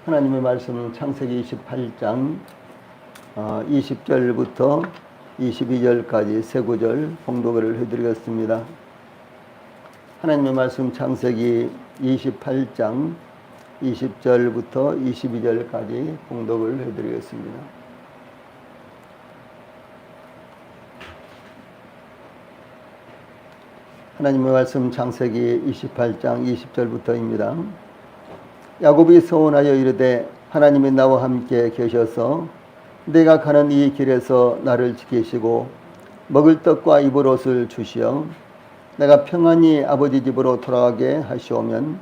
하나님의 말씀은 창세기 28장 20절부터 22절까지 세 구절 봉독을 해드리겠습니다. 하나님의 말씀 창세기 28장 20절부터 22절까지 봉독을 해드리겠습니다. 하나님의 말씀 창세기 28장 20절부터입니다. 야곱이 서원하여 이르되 하나님이 나와 함께 계셔서 내가 가는 이 길에서 나를 지키시고 먹을 떡과 입을 옷을 주시어 내가 평안히 아버지 집으로 돌아가게 하시오면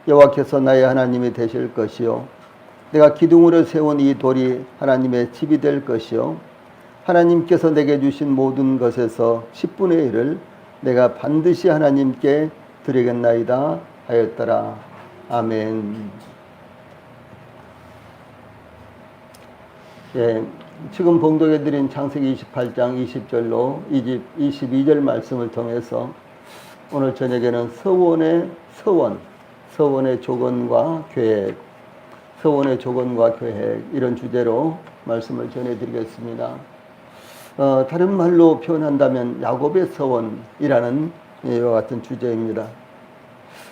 여호와께서 나의 하나님이 되실 것이요 내가 기둥으로 세운 이 돌이 하나님의 집이 될 것이요 하나님께서 내게 주신 모든 것에서 10분의 1을 내가 반드시 하나님께 드리겠나이다 하였더라. 아멘. 예, 지금 봉독해드린 창세기 28장 20절로 22절 말씀을 통해서 오늘 저녁에는 서원의 조건과 계획, 서원의 조건과 계획 이런 주제로 말씀을 전해드리겠습니다. 다른 말로 표현한다면 야곱의 서원이라는 이와 같은 주제입니다.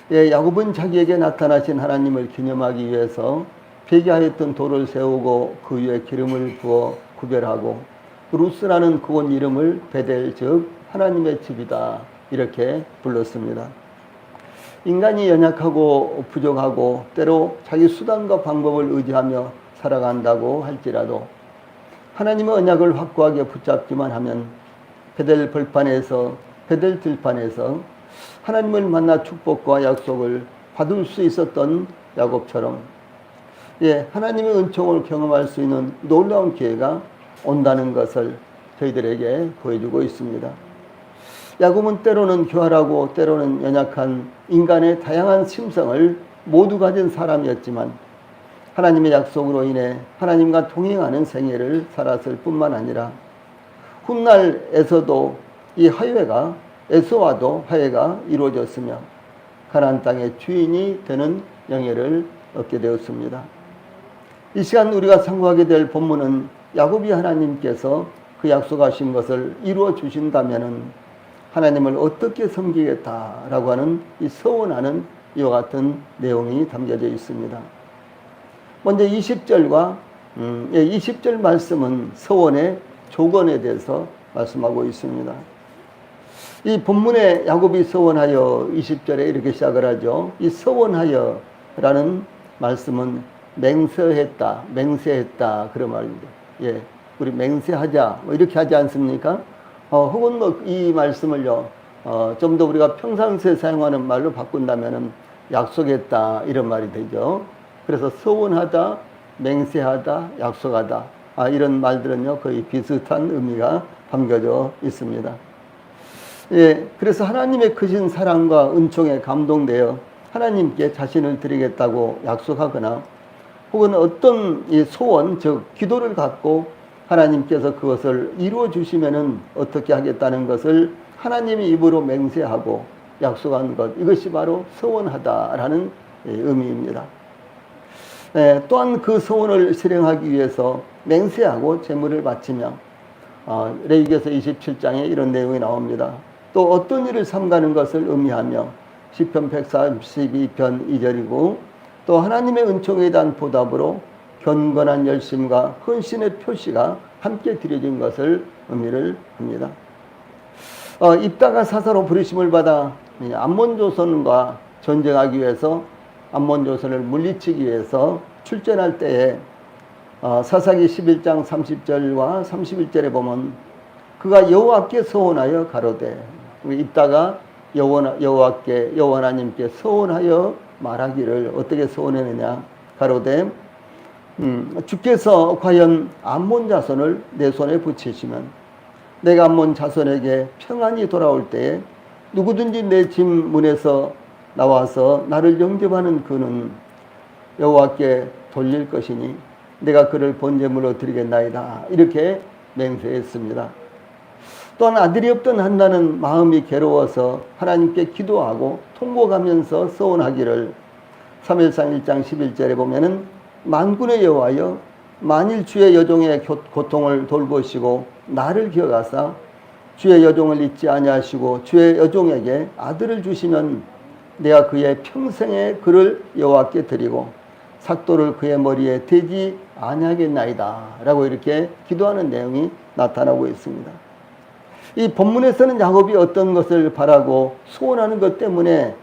예, 야곱은 자기에게 나타나신 하나님을 기념하기 위해서 배기하였던 돌을 세우고 그 위에 기름을 부어 구별하고 루스라는 그곳 이름을 베델 즉 하나님의 집이다 이렇게 불렀습니다. 인간이 연약하고 부족하고 때로 자기 수단과 방법을 의지하며 살아간다고 할지라도 하나님의 언약을 확고하게 붙잡기만 하면 베델 들판에서 하나님을 만나 축복과 약속을 받을 수 있었던 야곱처럼 하나님의 은총을 경험할 수 있는 놀라운 기회가 온다는 것을 저희들에게 보여주고 있습니다. 야곱은 때로는 교활하고 때로는 연약한 인간의 다양한 심성을 모두 가진 사람이었지만 하나님의 약속으로 인해 하나님과 동행하는 생애를 살았을 뿐만 아니라 훗날에서도 이 에서와도 화해가 이루어졌으며 가나안 땅의 주인이 되는 영예를 얻게 되었습니다. 이 시간 우리가 상고하게 될 본문은 야곱이 하나님께서 그 약속하신 것을 이루어 주신다면은 하나님을 어떻게 섬기겠다라고 하는 이 서원하는 이와 같은 내용이 담겨져 있습니다. 먼저 20절 말씀은 서원의 조건에 대해서 말씀하고 있습니다. 이 본문에 야곱이 서원하여 20절에 이렇게 시작을 하죠. 이 서원하여라는 말씀은 맹세했다 그런 말입니다. 예, 우리 맹세하자 이렇게 하지 않습니까? 혹은 이 말씀을요 좀 더 우리가 평상시에 사용하는 말로 바꾼다면은 약속했다 이런 말이 되죠. 그래서 서원하다, 맹세하다, 약속하다 이런 말들은요 거의 비슷한 의미가 담겨져 있습니다. 예, 그래서 하나님의 크신 사랑과 은총에 감동되어 하나님께 자신을 드리겠다고 약속하거나 혹은 어떤 이 소원, 즉 기도를 갖고 하나님께서 그것을 이루어 주시면은 어떻게 하겠다는 것을 하나님의 입으로 맹세하고 약속한 것, 이것이 바로 서원하다라는 의미입니다. 예, 또한 그 서원을 실행하기 위해서 맹세하고 제물을 바치며 레위기서 27장에 이런 내용이 나옵니다. 또 어떤 일을 삼가는 것을 의미하며 시편 142편 2절이고 또 하나님의 은총에 대한 보답으로 견건한 열심과 헌신의 표시가 함께 드려진 것을 의미를 합니다. 입다가 사사로 부르심을 받아 암몬 조선과 전쟁하기 위해서 암몬 조선을 물리치기 위해서 출전할 때에 사사기 11장 30절과 31절에 보면 그가 여호와께 서원하여 가로되 입다가 여호와 하나님께 서원하여 말하기를 어떻게 서원했느냐 가로되 주께서 과연 암몬 자손을 내 손에 붙이시면 내가 암몬 자손에게 평안히 돌아올 때에 누구든지 내 집 문에서 나와서 나를 영접하는 그는 여호와께 돌릴 것이니 내가 그를 번제물로 드리겠나이다 이렇게 맹세했습니다. 또한 아들이 없던 한나는 마음이 괴로워서 하나님께 기도하고 통곡하면서 서원하기를 사무엘상 1장 11절에 보면은 만군의 여호와여, 만일 주의 여종의 고통을 돌보시고 나를 기억하사 주의 여종을 잊지 아니하시고 주의 여종에게 아들을 주시면 내가 그의 평생의 그를 여호와께 드리고 삭도를 그의 머리에 대지 아니하겠나이다 라고 이렇게 기도하는 내용이 나타나고 있습니다. 이 본문에서는 야곱이 어떤 것을 바라고 소원하는 것 때문에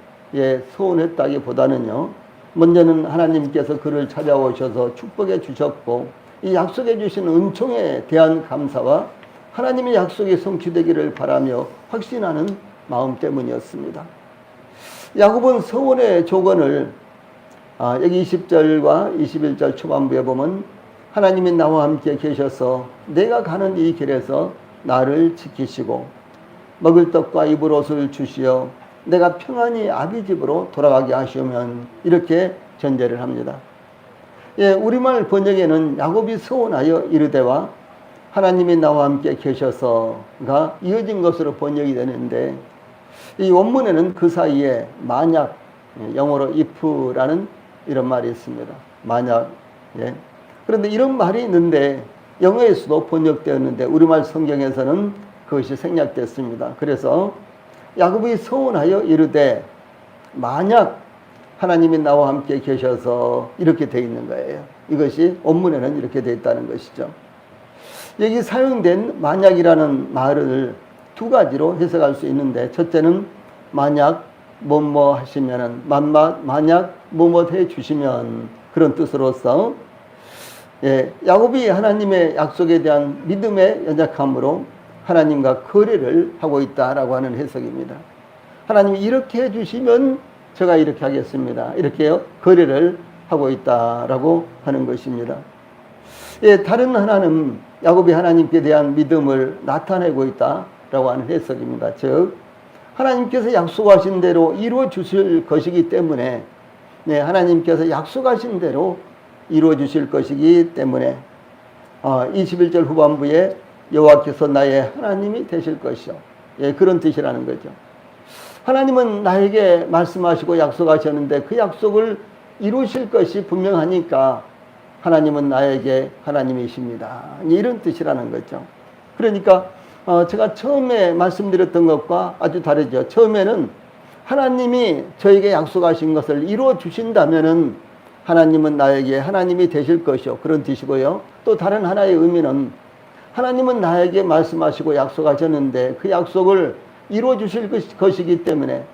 소원했다기보다는요, 먼저는 하나님께서 그를 찾아오셔서 축복해 주셨고 이 약속해 주신 은총에 대한 감사와 하나님의 약속이 성취되기를 바라며 확신하는 마음 때문이었습니다. 야곱은 서원의 조건을 여기 20절과 21절 초반부에 보면 하나님이 나와 함께 계셔서 내가 가는 이 길에서 나를 지키시고 먹을 떡과 입을 옷을 주시어 내가 평안히 아비 집으로 돌아가게 하시면 이렇게 전제를 합니다. 우리말 번역에는 야곱이 서원하여 이르되와 하나님이 나와 함께 계셔서가 이어진 것으로 번역이 되는데 이 원문에는 그 사이에 만약, 영어로 if라는 이런 말이 있습니다. 만약. 그런데 이런 말이 있는데 영어에서도 번역되었는데 우리말 성경에서는 그것이 생략됐습니다. 그래서 야곱이 서원하여 이르되 만약 하나님이 나와 함께 계셔서 이렇게 되어 있는 거예요. 이것이 원문에는 이렇게 되어 있다는 것이죠. 여기 사용된 만약이라는 말을 두 가지로 해석할 수 있는데 첫째는 만약 뭐뭐 하시면은 만약 뭐뭐 해 주시면 그런 뜻으로서 야곱이 하나님의 약속에 대한 믿음의 연약함으로 하나님과 거래를 하고 있다라고 하는 해석입니다. 하나님이 이렇게 해주시면 제가 이렇게 하겠습니다. 이렇게 거래를 하고 있다라고 하는 것입니다. 다른 하나는 야곱이 하나님께 대한 믿음을 나타내고 있다라고 하는 해석입니다. 즉 하나님께서 약속하신 대로 이루어 주실 것이기 때문에 하나님께서 약속하신 대로 이루어 주실 것이기 때문에 21절 후반부에 여호와께서 나의 하나님이 되실 것이요. 그런 뜻이라는 거죠. 하나님은 나에게 말씀하시고 약속하셨는데 그 약속을 이루실 것이 분명하니까 하나님은 나에게 하나님이십니다. 이런 뜻이라는 거죠. 그러니까 제가 처음에 말씀드렸던 것과 아주 다르죠. 처음에는 하나님이 저에게 약속하신 것을 이루어 주신다면은 하나님은 나에게 하나님이 되실 것이요. 그런 뜻이고요. 또 다른 하나의 의미는 하나님은 나에게 말씀하시고 약속하셨는데 그 약속을 이루어 주실 것이기 때문에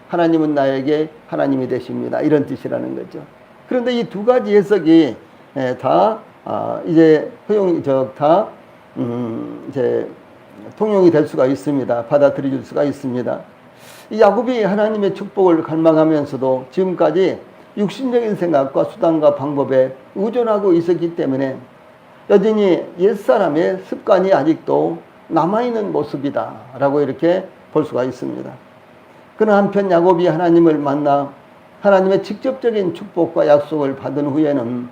하나님은 나에게 하나님이 되십니다. 이런 뜻이라는 거죠. 그런데 이 두 가지 해석이 다 이제 이제 통용이 될 수가 있습니다. 받아들여질 수가 있습니다. 이 야곱이 하나님의 축복을 갈망하면서도 지금까지 육신적인 생각과 수단과 방법에 의존하고 있었기 때문에 여전히 옛사람의 습관이 아직도 남아있는 모습이다 라고 이렇게 볼 수가 있습니다. 그러나 한편 야곱이 하나님을 만나 하나님의 직접적인 축복과 약속을 받은 후에는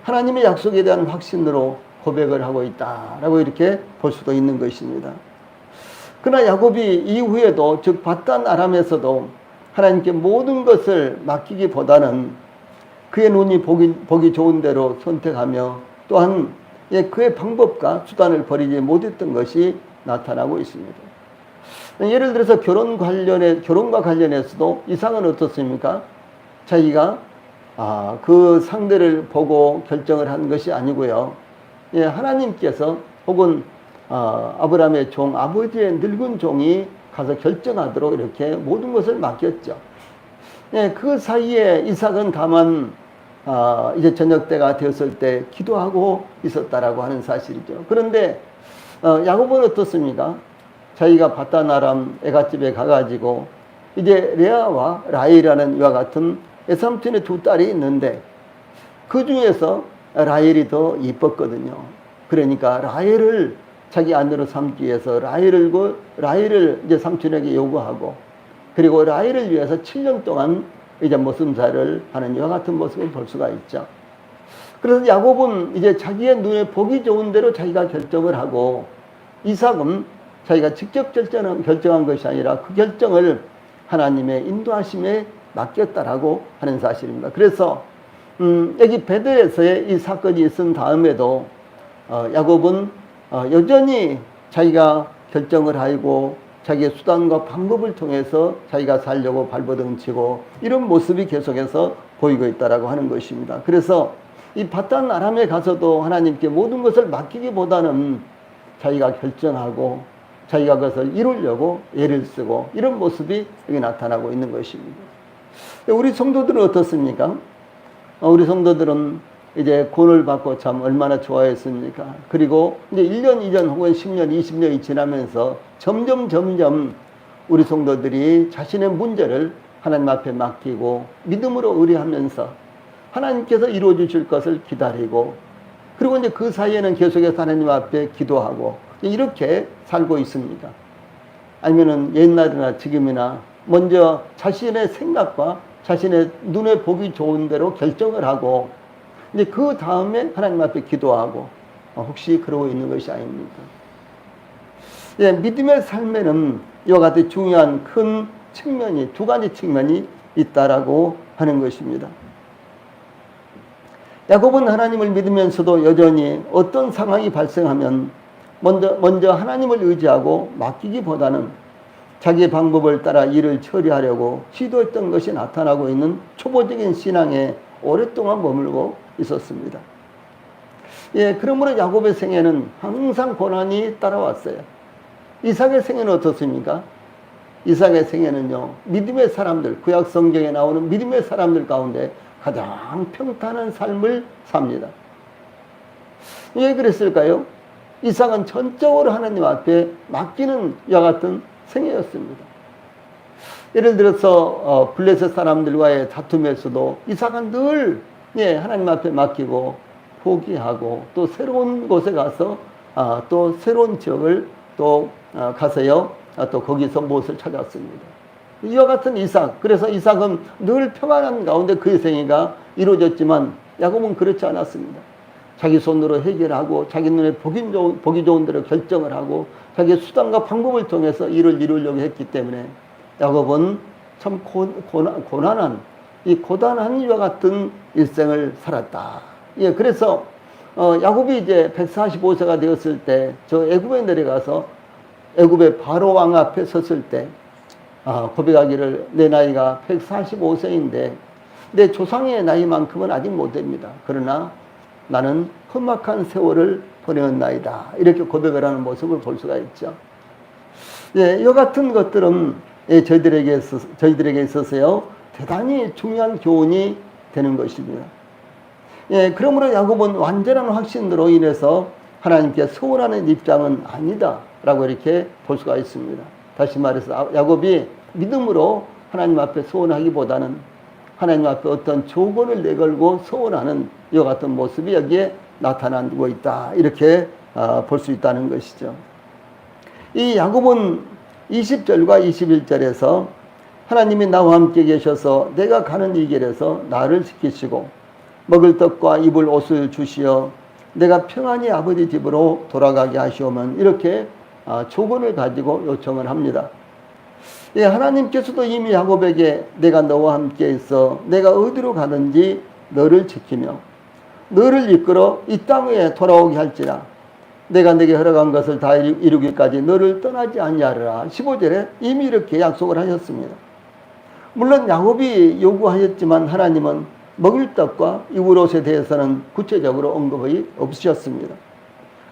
하나님의 약속에 대한 확신으로 고백을 하고 있다 라고 이렇게 볼 수도 있는 것입니다. 그러나 야곱이 이후에도 즉 밧단 아람에서도 하나님께 모든 것을 맡기기보다는 그의 눈이 보기 좋은 대로 선택하며 또한 그의 방법과 수단을 버리지 못했던 것이 나타나고 있습니다. 예를 들어서 결혼과 관련해서도 이상은 어떻습니까? 자기가 그 상대를 보고 결정을 한 것이 아니고요. 하나님께서 혹은 아브라함의 종, 아버지의 늙은 종이 가서 결정하도록 이렇게 모든 것을 맡겼죠. 그 사이에 이삭은 다만 이제 저녁 때가 되었을 때 기도하고 있었다라고 하는 사실이죠. 그런데 야곱은 어떻습니까? 자기가 밧단 아람 애갓집에 가가지고 이제 레아와 라헬이라는 이와 같은 외삼촌의 두 딸이 있는데 그 중에서 라헬이 더 이뻤거든요. 그러니까 라헬을 자기 아내로 삼기 위해서 라헬을 이제 삼촌에게 요구하고 그리고 라헬을 위해서 7년 동안 이제 모순사를 하는 이와 같은 모습을 볼 수가 있죠. 그래서 야곱은 이제 자기의 눈에 보기 좋은 대로 자기가 결정을 하고 이삭은 자기가 직접 결정한 것이 아니라 그 결정을 하나님의 인도하심에 맡겼다라고 하는 사실입니다. 그래서 여기 베델에서의 이 사건이 있은 다음에도 야곱은 여전히 자기가 결정을 하고 자기의 수단과 방법을 통해서 자기가 살려고 발버둥치고 이런 모습이 계속해서 보이고 있다라고 하는 것입니다. 그래서 이 바단 아람에 가서도 하나님께 모든 것을 맡기기보다는 자기가 결정하고 자기가 그것을 이루려고 애를 쓰고 이런 모습이 여기 나타나고 있는 것입니다. 우리 성도들은 어떻습니까? 우리 성도들은 이제 구원을 받고 참 얼마나 좋아했습니까? 그리고 이제 1년, 2년 혹은 10년, 20년이 지나면서 점점 우리 성도들이 자신의 문제를 하나님 앞에 맡기고 믿음으로 의뢰하면서 하나님께서 이루어 주실 것을 기다리고 그리고 이제 그 사이에는 계속해서 하나님 앞에 기도하고 이렇게 살고 있습니까? 아니면은 옛날이나 지금이나 먼저 자신의 생각과 자신의 눈에 보기 좋은 대로 결정을 하고 이제 그 다음에 하나님 앞에 기도하고 혹시 그러고 있는 것이 아닙니까? 예, 믿음의 삶에는 이와 같은 중요한 큰 측면이 두 가지 측면이 있다라고 하는 것입니다. 야곱은 하나님을 믿으면서도 여전히 어떤 상황이 발생하면 먼저 하나님을 의지하고 맡기기보다는 자기의 방법을 따라 일을 처리하려고 시도했던 것이 나타나고 있는 초보적인 신앙에 오랫동안 머물고 있었습니다. 예, 그러므로 야곱의 생애는 항상 고난이 따라왔어요. 이삭의 생애는 어떻습니까? 이삭의 생애는요, 믿음의 사람들, 구약 성경에 나오는 믿음의 사람들 가운데 가장 평탄한 삶을 삽니다. 왜 그랬을까요? 이삭은 전적으로 하나님 앞에 맡기는 이와 같은 생애였습니다. 예를 들어서 블레셋 사람들과의 다툼에서도 이삭은 늘 하나님 앞에 맡기고 포기하고 또 새로운 곳에 가서 또 새로운 지역을 또 가서요 또 거기서 무엇을 찾았습니다. 이와 같은 이삭, 그래서 이삭은 늘 평안한 가운데 그의 생애가 이루어졌지만 야곱은 그렇지 않았습니다. 자기 손으로 해결하고 자기 눈에 보기 좋은 대로 결정을 하고 자기의 수단과 방법을 통해서 일을 이루려고 했기 때문에 야곱은 참 고난한 이 고단한 이와 같은 일생을 살았다. 예, 그래서 야곱이 이제 145세가 되었을 때 저 애굽에 내려가서 애굽의 바로 왕 앞에 섰을 때 고백하기를 내 나이가 145세인데 내 조상의 나이만큼은 아직 못 됩니다. 그러나 나는 험악한 세월을 보내었나이다. 이렇게 고백을 하는 모습을 볼 수가 있죠. 예, 이와 같은 것들은 저희들에게 있어서요 대단히 중요한 교훈이 되는 것입니다. 예, 그러므로 야곱은 완전한 확신으로 인해서 하나님께 서운하는 입장은 아니다 라고 이렇게 볼 수가 있습니다. 다시 말해서 야곱이 믿음으로 하나님 앞에 서운하기보다는 하나님 앞에 어떤 조건을 내걸고 서운하는 이와 같은 모습이 여기에 나타나고 있다 이렇게 볼 수 있다는 것이죠. 이 야곱은 20절과 21절에서 하나님이 나와 함께 계셔서 내가 가는 이 길에서 나를 지키시고 먹을 떡과 입을 옷을 주시어 내가 평안히 아버지 집으로 돌아가게 하시오면 이렇게 조건을 가지고 요청을 합니다. 예, 하나님께서도 이미 야곱에게 내가 너와 함께 있어 내가 어디로 가든지 너를 지키며 너를 이끌어 이 땅에 돌아오게 할지라 내가 내게 허락한 것을 다 이루기까지 너를 떠나지 아니하리라. 15절에 이미 이렇게 약속을 하셨습니다. 물론 야곱이 요구하였지만 하나님은 먹을 떡과 입을 옷에 대해서는 구체적으로 언급이 없으셨습니다.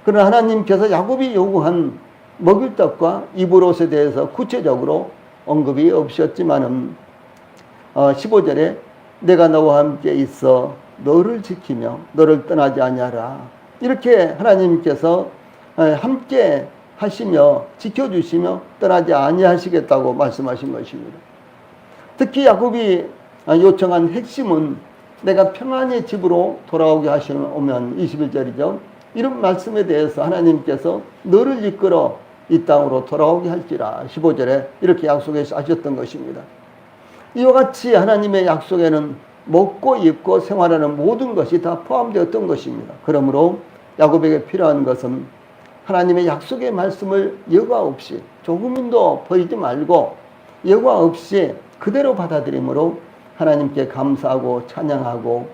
그러나 하나님께서 야곱이 요구한 먹을 떡과 입을 옷에 대해서 구체적으로 언급이 없으셨지만은 15절에 내가 너와 함께 있어 너를 지키며 너를 떠나지 아니하라. 이렇게 하나님께서 함께 하시며 지켜주시며 떠나지 아니하시겠다고 말씀하신 것입니다. 특히 야곱이 요청한 핵심은 내가 평안히 집으로 돌아오게 하시면 21절이죠. 이런 말씀에 대해서 하나님께서 너를 이끌어 이 땅으로 돌아오게 할지라 15절에 이렇게 약속하셨던 것입니다. 이와 같이 하나님의 약속에는 먹고 입고 생활하는 모든 것이 다 포함되었던 것입니다. 그러므로 야곱에게 필요한 것은 하나님의 약속의 말씀을 여과 없이 조금도 버리지 말고 여과 없이 그대로 받아들임으로 하나님께 감사하고 찬양하고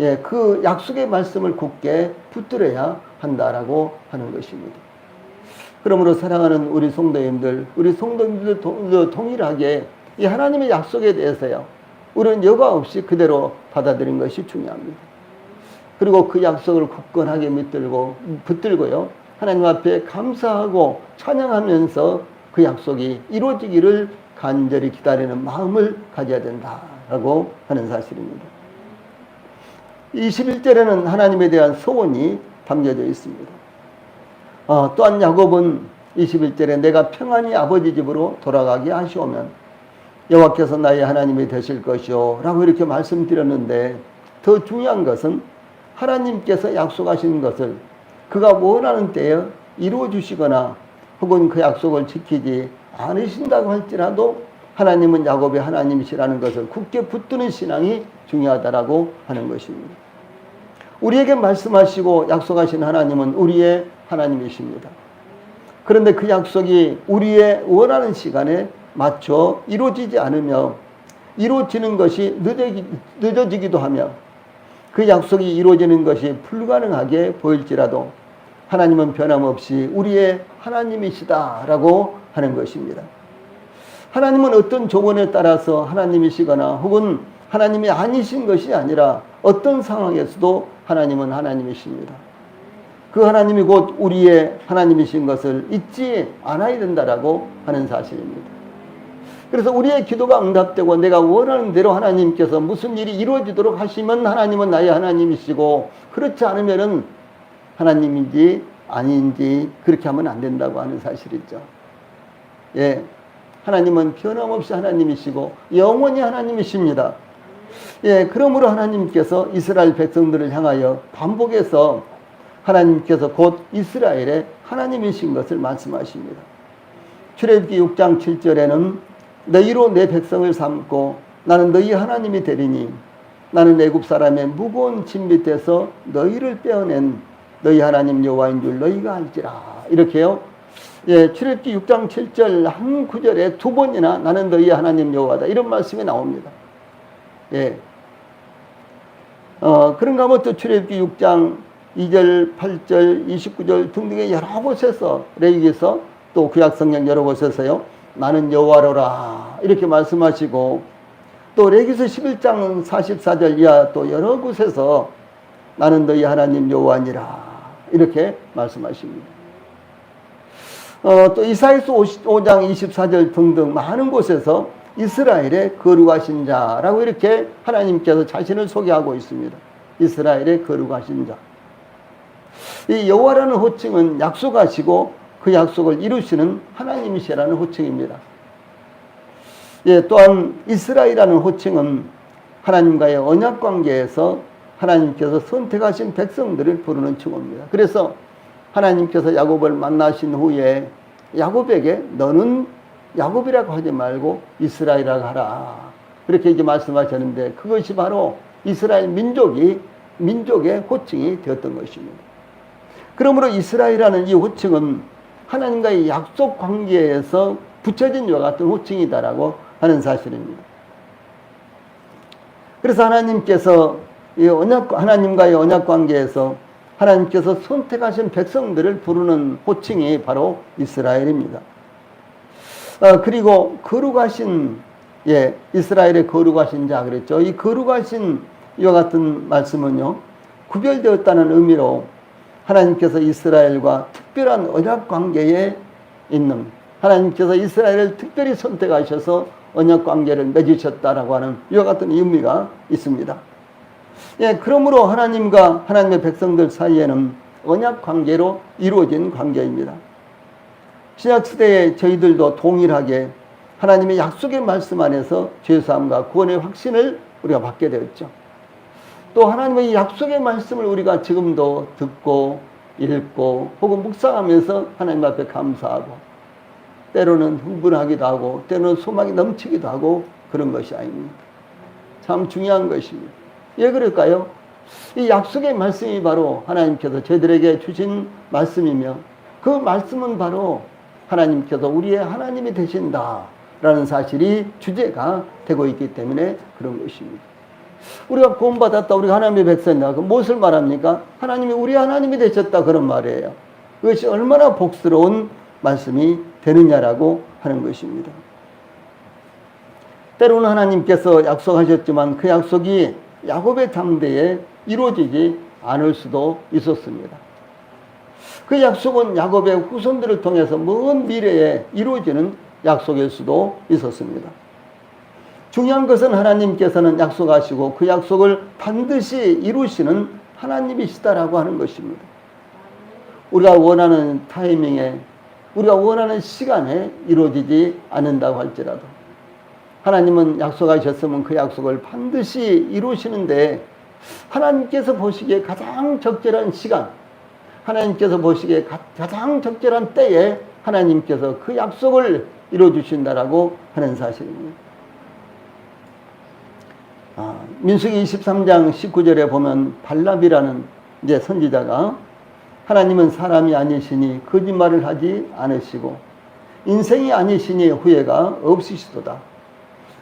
예, 그 약속의 말씀을 굳게 붙들어야 한다라고 하는 것입니다. 그러므로 사랑하는 우리 성도님들, 우리 성도님들도 동일하게 이 하나님의 약속에 대해서요, 우리는 여과 없이 그대로 받아들인 것이 중요합니다. 그리고 그 약속을 굳건하게 붙들고요, 하나님 앞에 감사하고 찬양하면서 그 약속이 이루어지기를 간절히 기다리는 마음을 가져야 된다라고 하는 사실입니다. 21절에는 하나님에 대한 소원이 담겨져 있습니다. 또한 야곱은 21절에 내가 평안히 아버지 집으로 돌아가게 하시오면 여호와께서 나의 하나님이 되실 것이요 라고 이렇게 말씀드렸는데, 더 중요한 것은 하나님께서 약속하신 것을 그가 원하는 때에 이루어 주시거나 혹은 그 약속을 지키지 않으신다고 할지라도 하나님은 야곱의 하나님이시라는 것을 굳게 붙드는 신앙이 중요하다라고 하는 것입니다. 우리에게 말씀하시고 약속하신 하나님은 우리의 하나님이십니다. 그런데 그 약속이 우리의 원하는 시간에 맞춰 이루어지지 않으며 이루어지는 것이 늦어지기도 하며 그 약속이 이루어지는 것이 불가능하게 보일지라도 하나님은 변함없이 우리의 하나님이시다라고 하는 것입니다. 하나님은 어떤 조건에 따라서 하나님이시거나 혹은 하나님이 아니신 것이 아니라 어떤 상황에서도 하나님은 하나님이십니다. 그 하나님이 곧 우리의 하나님이신 것을 잊지 않아야 된다라고 하는 사실입니다. 그래서 우리의 기도가 응답되고 내가 원하는 대로 하나님께서 무슨 일이 이루어지도록 하시면 하나님은 나의 하나님이시고, 그렇지 않으면은 하나님인지 아닌지 그렇게 하면 안 된다고 하는 사실이죠. 예, 하나님은 변함없이 하나님이시고 영원히 하나님이십니다. 예, 그러므로 하나님께서 이스라엘 백성들을 향하여 반복해서 하나님께서 곧 이스라엘의 하나님이신 것을 말씀하십니다. 출애굽기 6장 7절에는 너희로 내 백성을 삼고 나는 너희 하나님이 되리니 나는 애굽 사람의 무거운 짐 밑에서 너희를 빼어낸 너희 하나님 여호와인 줄 너희가 알지라. 이렇게요. 예, 출애굽기 6장 7절 한 구절에 두 번이나 나는 너희 하나님 여호와다 이런 말씀이 나옵니다. 예. 그런가 하면 또 출애굽기 6장 2절, 8절, 29절 등등의 여러 곳에서 레위기에서 또 구약성경 여러 곳에서요. 나는 여호와로라 이렇게 말씀하시고, 또 레위기서 11장 44절 이하 또 여러 곳에서 나는 너희 하나님 여호와니라 이렇게 말씀하십니다. 또 이사야서 55장 24절 등등 많은 곳에서 이스라엘의 거룩하신 자라고 이렇게 하나님께서 자신을 소개하고 있습니다. 이스라엘의 거룩하신 자. 이 여호와라는 호칭은 약속하시고 그 약속을 이루시는 하나님이시라는 호칭입니다. 예, 또한 이스라엘이라는 호칭은 하나님과의 언약 관계에서 하나님께서 선택하신 백성들을 부르는稱호입니다. 그래서 하나님께서 야곱을 만나신 후에 야곱에게 너는 야곱이라고 하지 말고 이스라엘이라고 하라 그렇게 이제 말씀하셨는데, 그것이 바로 이스라엘 민족의 호칭이 되었던 것입니다. 그러므로 이스라엘이라는 이 호칭은 하나님과의 약속 관계에서 붙여진 이와 같은 호칭이다라고 하는 사실입니다. 그래서 하나님께서 하나님과의 언약 관계에서 하나님께서 선택하신 백성들을 부르는 호칭이 바로 이스라엘입니다. 그리고 거룩하신, 예, 이스라엘의 거룩하신 자 그랬죠. 이 거룩하신 이와 같은 말씀은요, 구별되었다는 의미로 하나님께서 이스라엘과 특별한 언약 관계에 있는, 하나님께서 이스라엘을 특별히 선택하셔서 언약 관계를 맺으셨다라고 하는 이와 같은 의미가 있습니다. 예, 그러므로 하나님과 하나님의 백성들 사이에는 언약 관계로 이루어진 관계입니다. 신약시대에 저희들도 동일하게 하나님의 약속의 말씀 안에서 죄사함과 구원의 확신을 우리가 받게 되었죠. 또 하나님의 약속의 말씀을 우리가 지금도 듣고 읽고 혹은 묵상하면서 하나님 앞에 감사하고 때로는 흥분하기도 하고 때로는 소망이 넘치기도 하고 그런 것이 아닙니다. 참 중요한 것입니다. 왜 그럴까요? 이 약속의 말씀이 바로 하나님께서 저희들에게 주신 말씀이며, 그 말씀은 바로 하나님께서 우리의 하나님이 되신다라는 사실이 주제가 되고 있기 때문에 그런 것입니다. 우리가 구원받았다, 우리가 하나님의 백성이다. 그 무엇을 말합니까? 하나님이 우리 하나님이 되셨다, 그런 말이에요. 그것이 얼마나 복스러운 말씀이 되느냐라고 하는 것입니다. 때로는 하나님께서 약속하셨지만 그 약속이 야곱의 당대에 이루어지지 않을 수도 있었습니다. 그 약속은 야곱의 후손들을 통해서 먼 미래에 이루어지는 약속일 수도 있었습니다. 중요한 것은 하나님께서는 약속하시고 그 약속을 반드시 이루시는 하나님이시다라고 하는 것입니다. 우리가 원하는 타이밍에, 우리가 원하는 시간에 이루어지지 않는다고 할지라도 하나님은 약속하셨으면 그 약속을 반드시 이루시는데, 하나님께서 보시기에 가장 적절한 시간, 하나님께서 보시기에 가장 적절한 때에 하나님께서 그 약속을 이루어주신다라고 하는 사실입니다. 민수기 23장 19절에 보면 발람이라는 이제 선지자가 하나님은 사람이 아니시니 거짓말을 하지 않으시고 인생이 아니시니 후회가 없으시도다.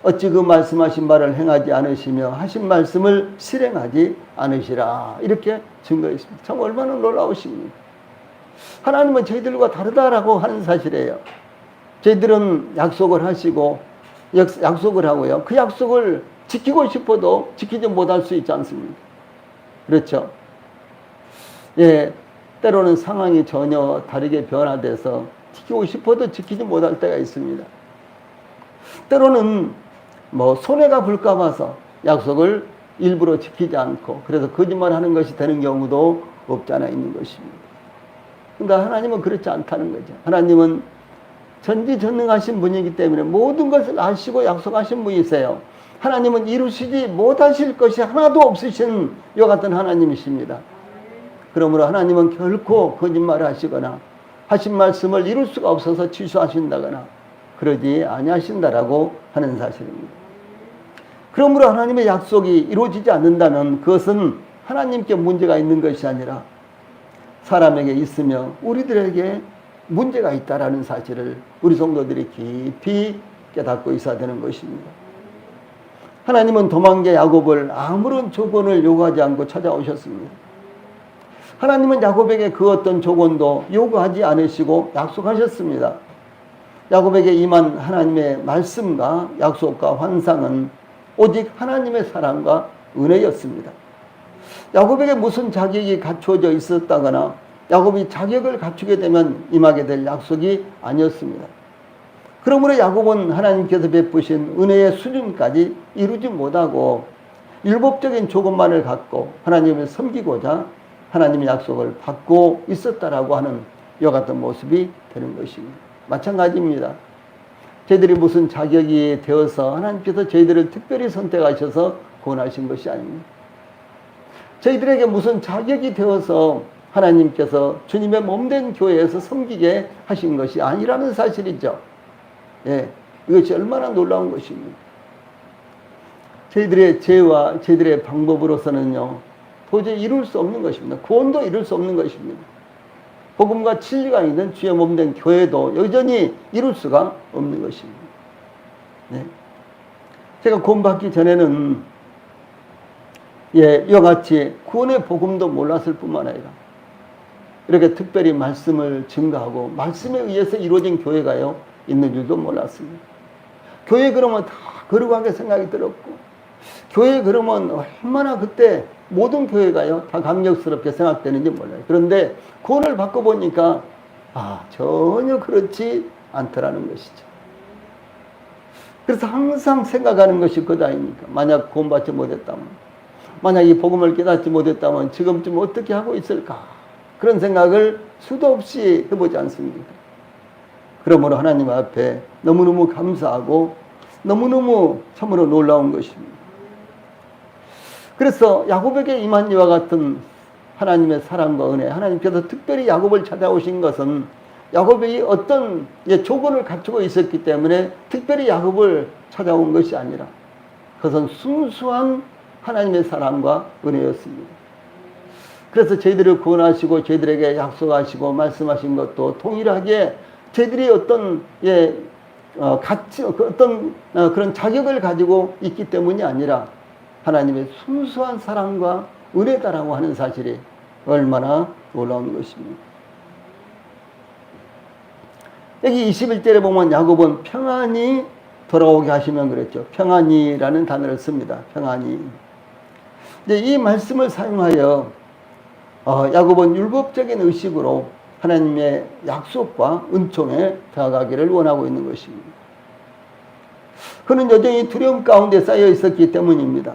어찌 그 말씀하신 바를 행하지 않으시며 하신 말씀을 실행하지 않으시라. 이렇게 증거했습니다. 참 얼마나 놀라우십니까? 하나님은 저희들과 다르다라고 하는 사실이에요. 저희들은 약속을 하시고 약속을 하고요. 그 약속을 지키고 싶어도 지키지 못할 수 있지 않습니까? 그렇죠? 예, 때로는 상황이 전혀 다르게 변화돼서 지키고 싶어도 지키지 못할 때가 있습니다. 때로는 손해가 볼까 봐서 약속을 일부러 지키지 않고 그래서 거짓말하는 것이 되는 경우도 없지 않아 있는 것입니다. 그러니까 하나님은 그렇지 않다는 거죠. 하나님은 전지전능하신 분이기 때문에 모든 것을 아시고 약속하신 분이세요. 하나님은 이루시지 못하실 것이 하나도 없으신 요 같은 하나님이십니다. 그러므로 하나님은 결코 거짓말을 하시거나 하신 말씀을 이룰 수가 없어서 취소하신다거나 그러지 아니하신다라고 하는 사실입니다. 그러므로 하나님의 약속이 이루어지지 않는다면 그것은 하나님께 문제가 있는 것이 아니라 사람에게 있으며 우리들에게 문제가 있다라는 사실을 우리 성도들이 깊이 깨닫고 있어야 되는 것입니다. 하나님은 도망자 야곱을 아무런 조건을 요구하지 않고 찾아오셨습니다. 하나님은 야곱에게 그 어떤 조건도 요구하지 않으시고 약속하셨습니다. 야곱에게 임한 하나님의 말씀과 약속과 환상은 오직 하나님의 사랑과 은혜였습니다. 야곱에게 무슨 자격이 갖추어져 있었다거나 야곱이 자격을 갖추게 되면 임하게 될 약속이 아니었습니다. 그러므로 야곱은 하나님께서 베푸신 은혜의 수준까지 이루지 못하고 율법적인 조건만을 갖고 하나님을 섬기고자 하나님의 약속을 받고 있었다라고 하는 이와 같은 모습이 되는 것입니다. 마찬가지입니다. 저희들이 무슨 자격이 되어서 하나님께서 저희들을 특별히 선택하셔서 구원하신 것이 아닙니다. 저희들에게 무슨 자격이 되어서 하나님께서 주님의 몸된 교회에서 섬기게 하신 것이 아니라는 사실이죠. 예, 이것이 얼마나 놀라운 것입니다. 저희들의 죄와 저희들의 방법으로서는요, 도저히 이룰 수 없는 것입니다. 구원도 이룰 수 없는 것입니다. 복음과 진리가 있는 주의 몸된 교회도 여전히 이룰 수가 없는 것입니다. 네. 제가 구원받기 전에는 이와 같이 구원의 복음도 몰랐을 뿐만 아니라 이렇게 특별히 말씀을 증거하고 말씀에 의해서 이루어진 교회가요 있는 줄도 몰랐습니다. 교회 그러면 다 거룩하게 생각이 들었고 교회 그러면 얼마나 그때 모든 교회가요 다 강력스럽게 생각되는지 몰라요. 그런데 구원을 받고 보니까 전혀 그렇지 않더라는 것이죠. 그래서 항상 생각하는 것이 그다입니까? 만약 구원받지 못했다면, 만약 이 복음을 깨닫지 못했다면 지금쯤 어떻게 하고 있을까? 그런 생각을 수도 없이 해보지 않습니까? 그러므로 하나님 앞에 너무너무 감사하고 너무너무 참으로 놀라운 것입니다. 그래서 야곱에게 임한 이와 같은 하나님의 사랑과 은혜, 하나님께서 특별히 야곱을 찾아오신 것은 야곱이 어떤 조건을 갖추고 있었기 때문에 특별히 야곱을 찾아온 것이 아니라 그것은 순수한 하나님의 사랑과 은혜였습니다. 그래서 저희들을 구원하시고 저희들에게 약속하시고 말씀하신 것도 동일하게 저희들이 어떤 가치, 어떤 그런 자격을 가지고 있기 때문이 아니라 하나님의 순수한 사랑과 은혜다라고 하는 사실이 얼마나 놀라운 것입니다. 여기 21절에 보면 야곱은 평안히 돌아오게 하시면 그랬죠. 평안히라는 단어를 씁니다. 평안히. 이제 이 말씀을 사용하여 야곱은 율법적인 의식으로 하나님의 약속과 은총에 다가가기를 원하고 있는 것입니다. 그는 여전히 두려움 가운데 쌓여 있었기 때문입니다.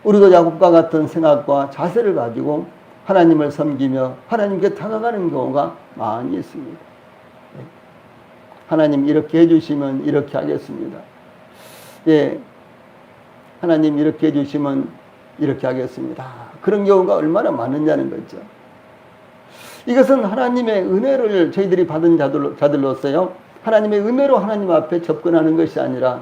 우리도 야곱과 같은 생각과 자세를 가지고 하나님을 섬기며 하나님께 다가가는 경우가 많이 있습니다. 하나님 이렇게 해주시면 이렇게 하겠습니다. 예, 하나님 이렇게 해주시면 이렇게 하겠습니다. 그런 경우가 얼마나 많으냐는 거죠. 이것은 하나님의 은혜를 저희들이 받은 자들로서요, 하나님의 은혜로 하나님 앞에 접근하는 것이 아니라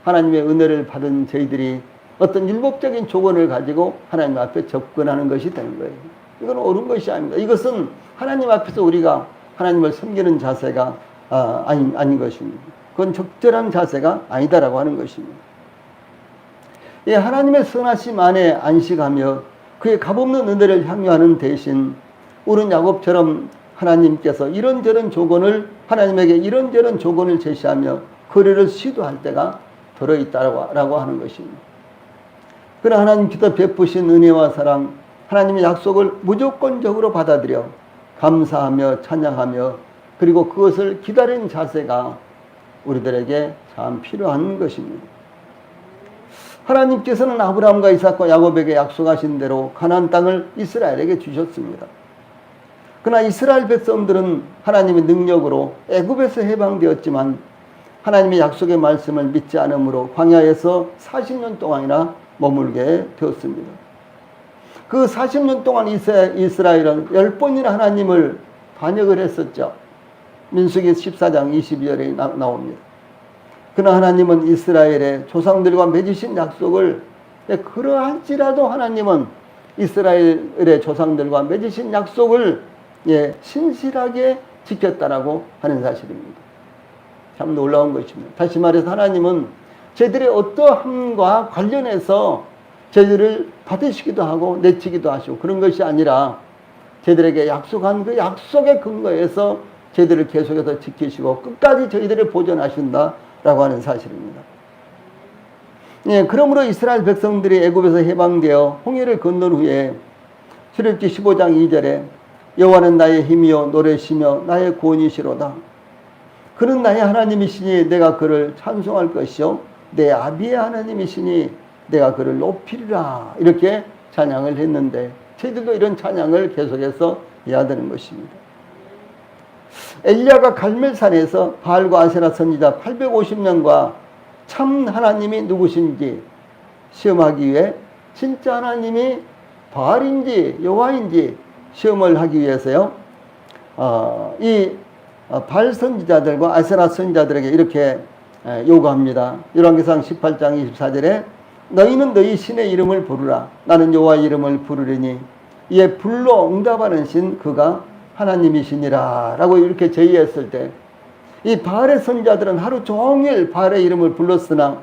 하나님의 은혜를 받은 저희들이 어떤 율법적인 조건을 가지고 하나님 앞에 접근하는 것이 되는 거예요. 이건 옳은 것이 아닙니다. 이것은 하나님 앞에서 우리가 하나님을 섬기는 자세가 아닌 것입니다. 그건 적절한 자세가 아니다라고 하는 것입니다. 예, 하나님의 선하심 안에 안식하며 그의 값없는 은혜를 향유하는 대신 우리는 야곱처럼 하나님께서 이런저런 조건을 하나님에게 이런저런 조건을 제시하며 거래를 시도할 때가 들어있다라고 하는 것입니다. 그러나 하나님께서 베푸신 은혜와 사랑, 하나님의 약속을 무조건적으로 받아들여 감사하며 찬양하며 그리고 그것을 기다리는 자세가 우리들에게 참 필요한 것입니다. 하나님께서는 아브라함과 이삭과 야곱에게 약속하신 대로 가나안 땅을 이스라엘에게 주셨습니다. 그러나 이스라엘 백성들은 하나님의 능력으로 애굽에서 해방되었지만 하나님의 약속의 말씀을 믿지 않으므로 광야에서 40년 동안이나 머물게 되었습니다. 그 40년 동안 이스라엘은 10번이나 하나님을 반역을 했었죠. 민수기 14장 22절에 나옵니다. 그러나 하나님은 이스라엘의 조상들과 맺으신 약속을 그러할지라도 하나님은 이스라엘의 조상들과 맺으신 약속을 신실하게 지켰다라고 하는 사실입니다. 참 놀라운 것입니다. 다시 말해서 하나님은 저희들의 어떠함과 관련해서 저희들을 받으시기도 하고 내치기도 하시고 그런 것이 아니라 저희들에게 약속한 그 약속의 근거에서 저희들을 계속해서 지키시고 끝까지 저희들을 보존하신다라고 하는 사실입니다. 예, 그러므로 이스라엘 백성들이 애굽에서 해방되어 홍해를 건넌 후에 출애굽기 15장 2절에 여호와는 나의 힘이요 노래시며 나의 구원이시로다. 그는 나의 하나님이시니 내가 그를 찬송할 것이요 내 아비의 하나님이시니 내가 그를 높이리라. 이렇게 찬양을 했는데 저희들도 이런 찬양을 계속해서 해야 되는 것입니다. 엘리야가 갈멜산에서 바알과 아세라 선지자 850명과 참 하나님이 누구신지 시험하기 위해 진짜 하나님이 바알인지 여호와인지 시험을 하기 위해서요. 이 바알 선지자들과 아세라 선지자들에게 이렇게 요구합니다. 열왕기상 18장 24절에 너희는 너희 신의 이름을 부르라. 나는 여호와의 이름을 부르리니 이에 불로 응답하는 신 그가 하나님이시니라 라고 이렇게 제의했을 때 이 바알의 선지자들은 하루 종일 바알의 이름을 불렀으나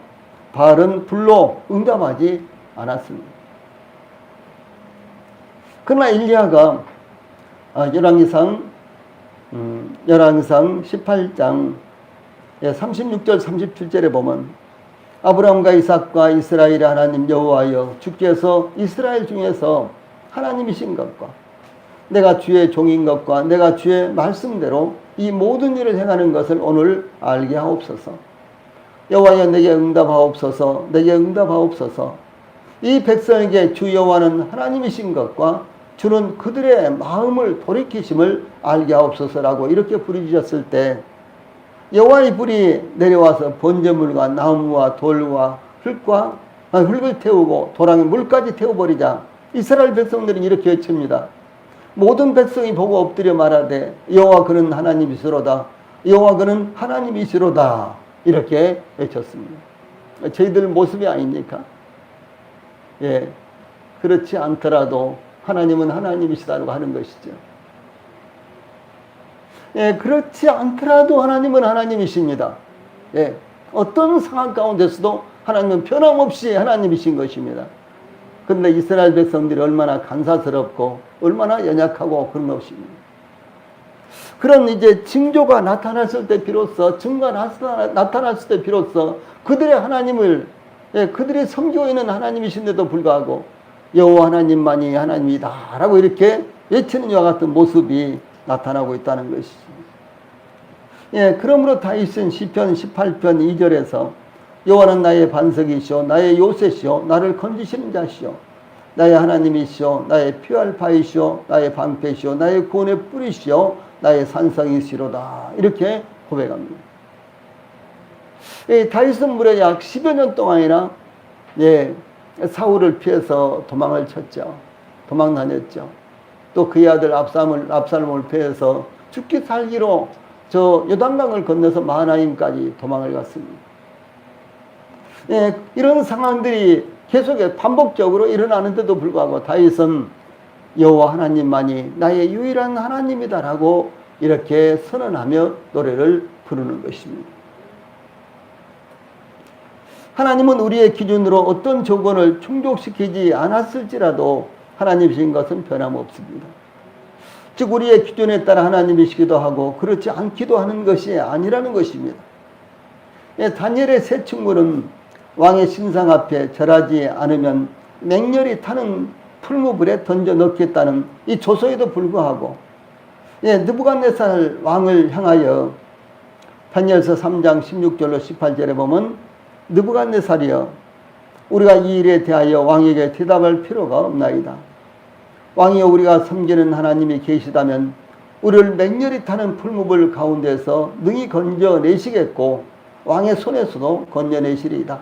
바알은 불로 응답하지 않았습니다. 그러나 엘리야가 열왕기상 18장 36절 37절에 보면 아브라함과 이삭과 이스라엘의 하나님 여호와여 주께서 이스라엘 중에서 하나님이신 것과 내가 주의 종인 것과 내가 주의 말씀대로 이 모든 일을 행하는 것을 오늘 알게 하옵소서. 여호와여 내게 응답하옵소서. 내게 응답하옵소서. 이 백성에게 주 여호와는 하나님이신 것과 주는 그들의 마음을 돌이키심을 알게 하옵소서라고 이렇게 부르짖었을 때 여호와의 불이 내려와서 번제물과 나무와 돌과 흙을 태우고 도랑에 물까지 태워버리자 이스라엘 백성들은 이렇게 외칩니다. 모든 백성이 보고 엎드려 말하되 여호와 그는 하나님이시로다. 여호와 그는 하나님이시로다. 이렇게 외쳤습니다. 저희들 모습이 아닙니까? 예, 그렇지 않더라도 하나님은 하나님이시다고 하는 것이죠. 예, 그렇지 않더라도 하나님은 하나님이십니다. 예, 어떤 상황 가운데서도 하나님은 변함없이 하나님이신 것입니다. 그런데 이스라엘 백성들이 얼마나 간사스럽고 얼마나 연약하고 그런 것입니다. 그런 이제 징조가 나타났을 때 비로소, 증거가 나타났을 때 비로소 그들의 하나님을, 그들이 섬기고 있는 하나님이신데도 불구하고 여호와 하나님만이 하나님이다 라고 이렇게 외치는 이와 같은 모습이 나타나고 있다는 것이죠. 그러므로 다윗은 시편 18편 2절에서 여호와는 나의 반석이시오, 나의 요새시오, 나를 건지시는 자시오, 나의 하나님이시오, 나의 피할 바이시오, 나의 방패시오, 나의 구원의 뿌리시오, 나의 산성이시로다. 이렇게 고백합니다. 다윗은 무려 약 10여 년 동안이나 사울을 피해서 도망을 쳤죠. 도망 다녔죠. 또 그의 아들 압살롬을 피해서 죽기 살기로 저 요단강을 건너서 마하나임까지 도망을 갔습니다. 이런 상황들이 계속 반복적으로 일어나는데도 불구하고 다윗은 여호와 하나님만이 나의 유일한 하나님이다라고 이렇게 선언하며 노래를 부르는 것입니다. 하나님은 우리의 기준으로 어떤 조건을 충족시키지 않았을지라도 하나님이신 것은 변함없습니다. 즉 우리의 기준에 따라 하나님이시기도 하고 그렇지 않기도 하는 것이 아니라는 것입니다. 다니엘의 세 친구는 왕의 신상 앞에 절하지 않으면 맹렬히 타는 풀무불에 던져 넣겠다는 이 조서에도 불구하고 느부갓네살 왕을 향하여 다니엘서 3장 16절로 18절에 보면 느부갓네살이여 우리가 이 일에 대하여 왕에게 대답할 필요가 없나이다. 왕이여 우리가 섬기는 하나님이 계시다면 우리를 맹렬히 타는 풀무불 가운데서 능히 건져내시겠고 왕의 손에서도 건져내시리이다.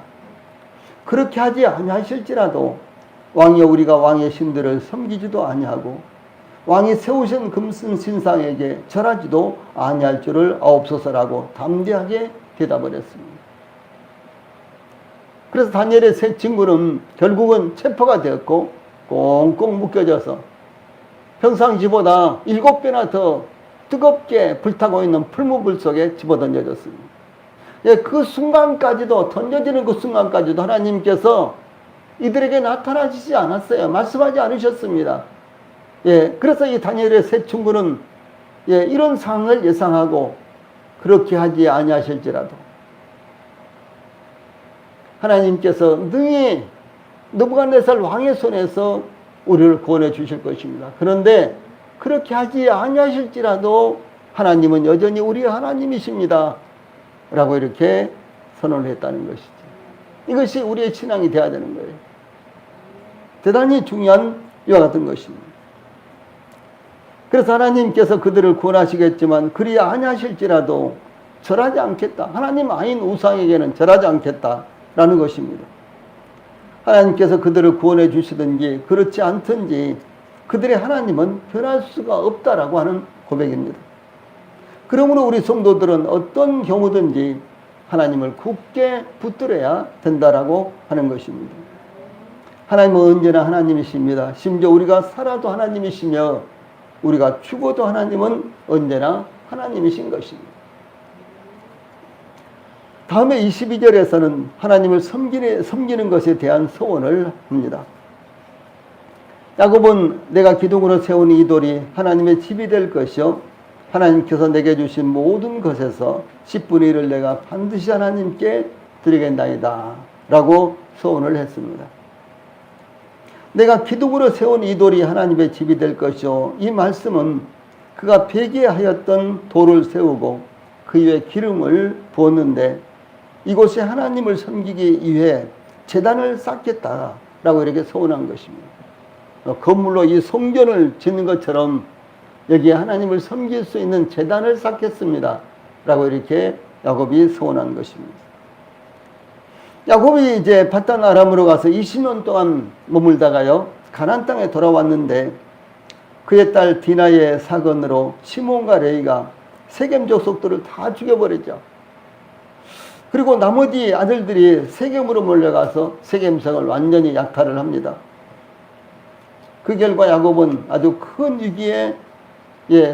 그렇게 하지 아니하실지라도 왕이여 우리가 왕의 신들을 섬기지도 아니하고 왕이 세우신 금슨 신상에게 절하지도 아니할 줄을 아옵소서라고 담대하게 대답을 했습니다. 그래서 다니엘의 세 친구는 결국은 체포가 되었고 꽁꽁 묶여져서 평상시보다 7배나 더 뜨겁게 불타고 있는 풀무불 속에 집어던져졌습니다. 그 순간까지도, 던져지는 그 순간까지도 하나님께서 이들에게 나타나시지 않았어요. 말씀하지 않으셨습니다. 그래서 이 다니엘의 세 친구는 이런 상황을 예상하고 그렇게 하지 아니하실지라도 하나님께서 능히 느부갓네살 왕의 손에서 우리를 구원해 주실 것입니다. 그런데 그렇게 하지 아니하실지라도 하나님은 여전히 우리의 하나님이십니다 라고 이렇게 선언을 했다는 것이죠. 이것이 우리의 신앙이 되어야 되는 거예요. 대단히 중요한 이와 같은 것입니다. 그래서 하나님께서 그들을 구원하시겠지만 그리 아니하실지라도 절하지 않겠다. 하나님 아닌 우상에게는 절하지 않겠다라는 것입니다. 하나님께서 그들을 구원해 주시든지 그렇지 않든지 그들의 하나님은 변할 수가 없다라고 하는 고백입니다. 그러므로 우리 성도들은 어떤 경우든지 하나님을 굳게 붙들어야 된다라고 하는 것입니다. 하나님은 언제나 하나님이십니다. 심지어 우리가 살아도 하나님이시며 우리가 죽어도 하나님은 언제나 하나님이신 것입니다. 다음에 22절에서는 하나님을 섬기는 것에 대한 소원을 합니다. 야곱은 내가 기둥으로 세운 이 돌이 하나님의 집이 될 것이요 하나님께서 내게 주신 모든 것에서 10분의 1을 내가 반드시 하나님께 드리겠나이다 라고 소원을 했습니다. 내가 기둥으로 세운 이 돌이 하나님의 집이 될 것이요, 이 말씀은 그가 배기하였던 돌을 세우고 그 위에 기름을 부었는데 이곳에 하나님을 섬기기 위해 제단을 쌓겠다라고 이렇게 소원한 것입니다. 건물로 이 성전을 짓는 것처럼 여기에 하나님을 섬길 수 있는 제단을 쌓겠습니다 라고 이렇게 야곱이 소원한 것입니다. 야곱이 이제 바단 아람으로 가서 20년 동안 머물다가요 가나안 땅에 돌아왔는데 그의 딸 디나의 사건으로 시몬과 레이가 세겜 족속들을 다 죽여버리죠. 그리고 나머지 아들들이 세겜으로 몰려가서 세겜성을 완전히 약탈을 합니다. 그 결과 야곱은 아주 큰 위기에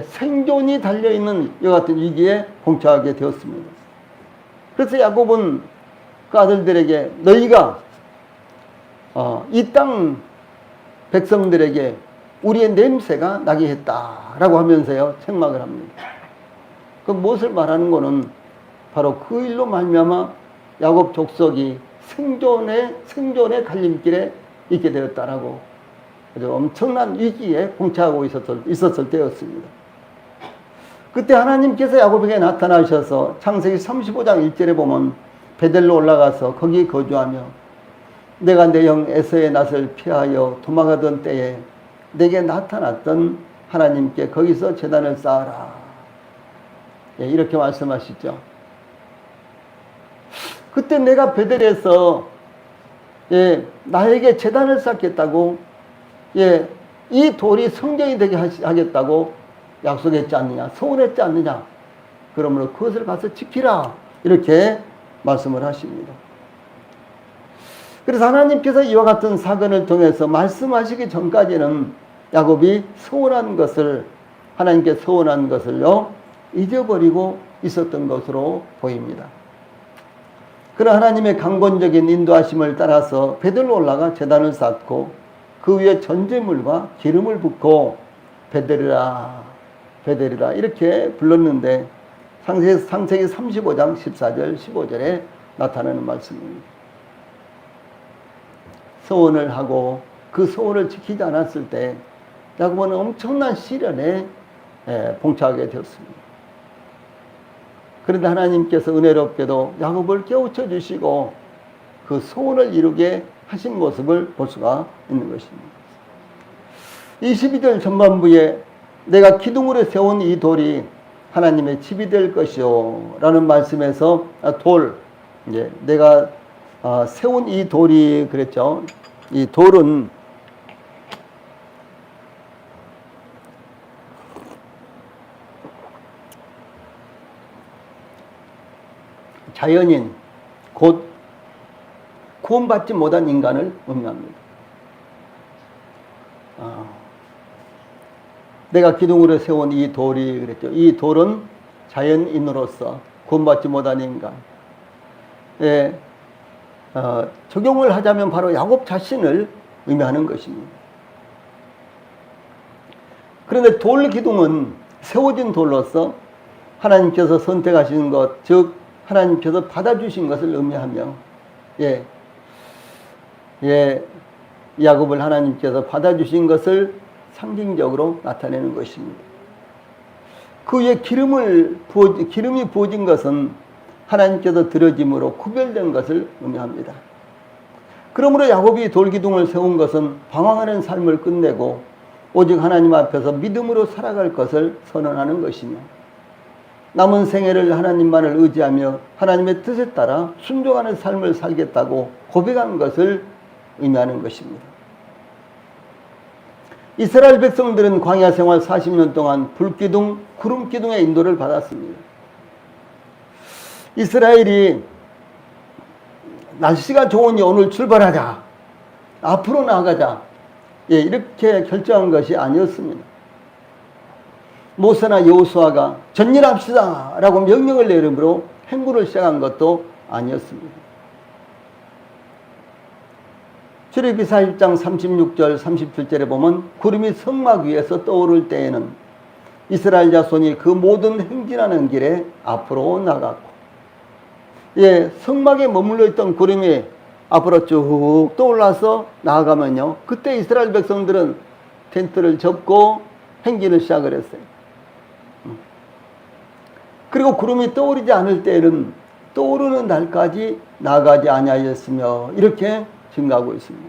생존이 달려있는 이와 같은 위기에 봉착하게 되었습니다. 그래서 야곱은 그 아들들에게 너희가 이 땅 백성들에게 우리의 냄새가 나게 했다라고 하면서요 책망을 합니다. 그 무엇을 말하는 거는 바로 그 일로 말미암아 야곱 족속이 생존의 갈림길에 있게 되었다라고 아주 엄청난 위기에 봉착하고 있었을 때였습니다. 그때 하나님께서 야곱에게 나타나셔서 창세기 35장 1절에 보면 베델로 올라가서 거기 거주하며 내가 내 형 에서의 낯을 피하여 도망하던 때에 내게 나타났던 하나님께 거기서 제단을 쌓아라. 예, 이렇게 말씀하시죠. 그때 내가 베델에서 나에게 제단을 쌓겠다고 이 돌이 성전이 되게 하겠다고 약속했지 않느냐, 서운했지 않느냐. 그러므로 그것을 가서 지키라. 이렇게 말씀을 하십니다. 그래서 하나님께서 이와 같은 사건을 통해서 말씀하시기 전까지는 야곱이 서운한 것을, 하나님께 서운한 것을요 잊어버리고 있었던 것으로 보입니다. 그러나 하나님의 강권적인 인도하심을 따라서 베델로 올라가 제단을 쌓고 그 위에 전제물과 기름을 붓고 베델이라 베델이라 이렇게 불렀는데 창세기 35장 14절 15절에 나타나는 말씀입니다. 서원을 하고 그 서원을 지키지 않았을 때 야곱은 엄청난 시련에 봉착하게 되었습니다. 그런데 하나님께서 은혜롭게도 야곱을 깨우쳐 주시고 그 소원을 이루게 하신 모습을 볼 수가 있는 것입니다. 22절 전반부에 내가 기둥으로 세운 이 돌이 하나님의 집이 될 것이요 라는 말씀에서 내가 세운 이 돌이 그랬죠. 이 돌은 자연인 곧 구원받지 못한 인간을 의미합니다. 내가 기둥으로 세운 이 돌이 그랬죠. 이 돌은 자연인으로서 구원받지 못한 인간. 적용을 하자면 바로 야곱 자신을 의미하는 것입니다. 그런데 돌 기둥은 세워진 돌로서 하나님께서 선택하신 것, 즉 하나님께서 받아주신 것을 의미하며 야곱을 하나님께서 받아주신 것을 상징적으로 나타내는 것입니다. 그 위에 기름이 부어진 것은 하나님께서 들어짐으로 구별된 것을 의미합니다. 그러므로 야곱이 돌기둥을 세운 것은 방황하는 삶을 끝내고 오직 하나님 앞에서 믿음으로 살아갈 것을 선언하는 것이며 남은 생애를 하나님만을 의지하며 하나님의 뜻에 따라 순종하는 삶을 살겠다고 고백한 것을 의미하는 것입니다. 이스라엘 백성들은 광야 생활 40년 동안 불기둥, 구름기둥의 인도를 받았습니다. 이스라엘이 날씨가 좋으니 오늘 출발하자, 앞으로 나아가자 이렇게 결정한 것이 아니었습니다. 모세나 여호수아가 전진합시다 라고 명령을 내림으로 행군을 시작한 것도 아니었습니다. 출애굽기 40장 36절 37절에 보면 구름이 성막 위에서 떠오를 때에는 이스라엘 자손이 그 모든 행진하는 길에 앞으로 나갔고 성막에 머물러 있던 구름이 앞으로 쭉 떠올라서 나아가면요 그때 이스라엘 백성들은 텐트를 접고 행진을 시작을 했어요. 그리고 구름이 떠오르지 않을 때에는 떠오르는 날까지 나가지 아니하였으며 이렇게 증가하고 있습니다.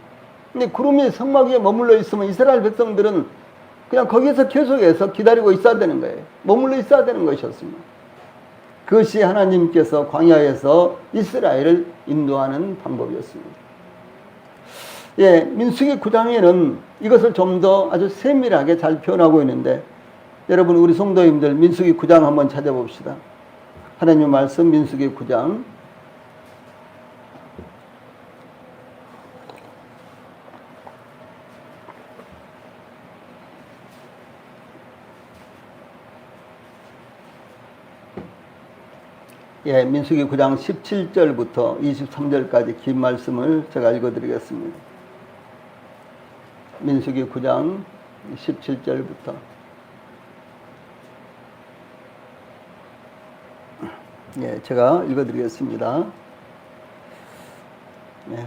근데 구름이 성막 위에 머물러 있으면 이스라엘 백성들은 그냥 거기서 계속해서 기다리고 있어야 되는 거예요. 머물러 있어야 되는 것이었습니다. 그것이 하나님께서 광야에서 이스라엘을 인도하는 방법이었습니다. 민수기 9장에는 이것을 좀 더 아주 세밀하게 잘 표현하고 있는데 여러분 우리 성도님들 민수기 9장 한번 찾아봅시다. 하나님의 말씀 민수기 9장 예, 민수기 9장 17절부터 23절까지 긴 말씀을 제가 읽어드리겠습니다. 민수기 9장 17절부터 예, 제가 읽어드리겠습니다. 예.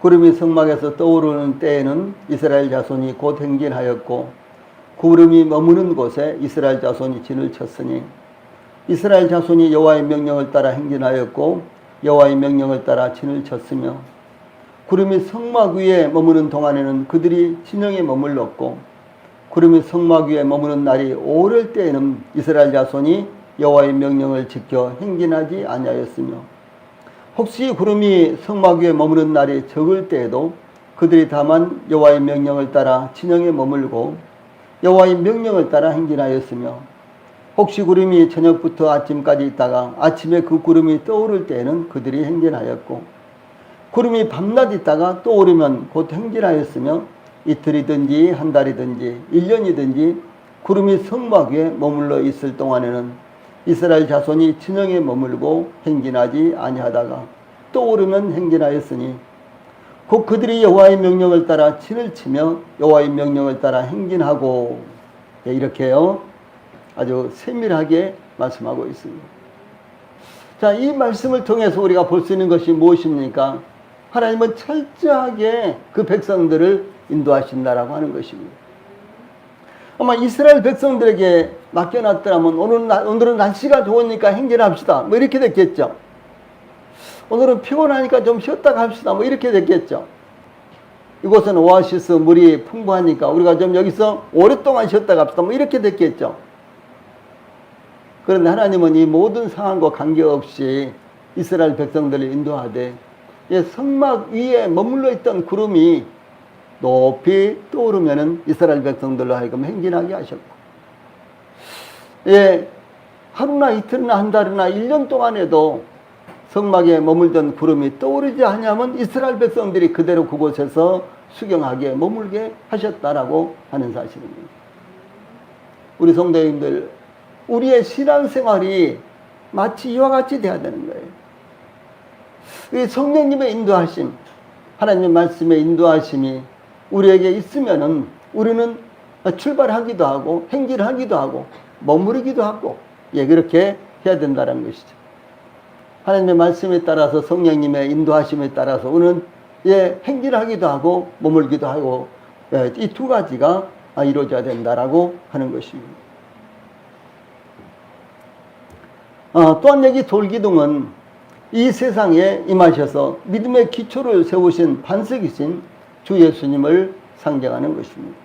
구름이 성막에서 떠오르는 때에는 이스라엘 자손이 곧 행진하였고 구름이 머무는 곳에 이스라엘 자손이 진을 쳤으니 이스라엘 자손이 여호와의 명령을 따라 행진하였고 여호와의 명령을 따라 진을 쳤으며 구름이 성막 위에 머무는 동안에는 그들이 진영에 머물렀고 구름이 성막 위에 머무는 날이 오를 때에는 이스라엘 자손이 여호와의 명령을 지켜 행진하지 아니하였으며 혹시 구름이 성막 위에 머무는 날이 적을 때에도 그들이 다만 여호와의 명령을 따라 진영에 머물고 여호와의 명령을 따라 행진하였으며 혹시 구름이 저녁부터 아침까지 있다가 아침에 그 구름이 떠오를 때에는 그들이 행진하였고 구름이 밤낮 있다가 떠오르면 곧 행진하였으며 이틀이든지 한 달이든지 1년이든지 구름이 성막 위에 머물러 있을 동안에는 이스라엘 자손이 진영에 머물고 행진하지 아니하다가 떠오르면 행진하였으니 곧 그들이 여호와의 명령을 따라 진을 치며 여호와의 명령을 따라 행진하고 이렇게요 아주 세밀하게 말씀하고 있습니다. 자, 이 말씀을 통해서 우리가 볼 수 있는 것이 무엇입니까? 하나님은 철저하게 그 백성들을 인도하신다라고 하는 것입니다. 아마 이스라엘 백성들에게 맡겨놨더라면 오늘은 날씨가 좋으니까 행진합시다 뭐 이렇게 됐겠죠. 오늘은 피곤하니까 좀 쉬었다 갑시다 뭐 이렇게 됐겠죠. 이곳은 오아시스 물이 풍부하니까 우리가 좀 여기서 오랫동안 쉬었다 갑시다 뭐 이렇게 됐겠죠. 그런데 하나님은 이 모든 상황과 관계없이 이스라엘 백성들을 인도하되 성막 위에 머물러 있던 구름이 높이 떠오르면은 이스라엘 백성들로 하여금 행진하게 하셨고, 예, 하루나 이틀이나 한 달이나 1년 동안에도 성막에 머물던 구름이 떠오르지 않으면 이스라엘 백성들이 그대로 그곳에서 수경하게 머물게 하셨다라고 하는 사실입니다. 우리 성도님들, 우리의 신앙생활이 마치 이와 같이 돼야 되는 거예요. 이 성령님의 인도하심, 하나님의 말씀의 인도하심이 우리에게 있으면은 우리는 출발하기도 하고 행진하기도 하고 머무르기도 하고 그렇게 해야 된다는 것이죠. 하나님의 말씀에 따라서 성령님의 인도하심에 따라서 우리는 행진하기도 하고 머물기도 하고 이 두 가지가 이루어져야 된다라고 하는 것입니다. 또한 여기 돌기둥은 이 세상에 임하셔서 믿음의 기초를 세우신 반석이신 주 예수님을 상징하는 것입니다.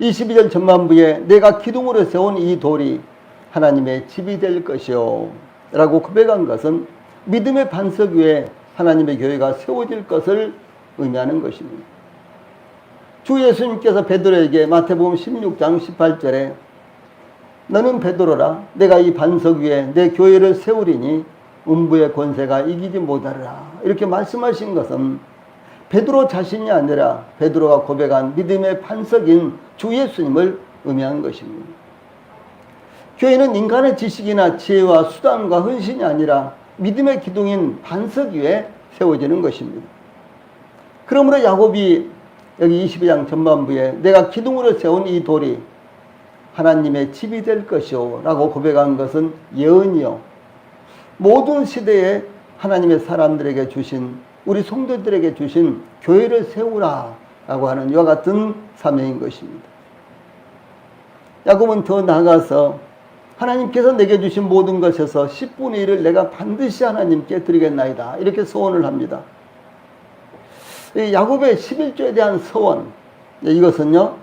22절 전반부에 내가 기둥으로 세운 이 돌이 하나님의 집이 될 것이요 라고 고백한 것은 믿음의 반석 위에 하나님의 교회가 세워질 것을 의미하는 것입니다. 주 예수님께서 베드로에게 마태복음 16장 18절에 너는 베드로라 내가 이 반석 위에 내 교회를 세우리니 음부의 권세가 이기지 못하리라 이렇게 말씀하신 것은 베드로 자신이 아니라 베드로가 고백한 믿음의 반석인 주 예수님을 의미한 것입니다. 교회는 인간의 지식이나 지혜와 수단과 헌신이 아니라 믿음의 기둥인 반석 위에 세워지는 것입니다. 그러므로 야곱이 여기 22장 전반부에 내가 기둥으로 세운 이 돌이 하나님의 집이 될 것이요 라고 고백한 것은 예언이요 모든 시대에 하나님의 사람들에게 주신 우리 성도들에게 주신 교회를 세우라 라고 하는 이와 같은 사명인 것입니다. 야곱은 더 나아가서 하나님께서 내게 주신 모든 것에서 10분의 1을 내가 반드시 하나님께 드리겠나이다 이렇게 소원을 합니다. 야곱의 11조에 대한 소원, 이것은요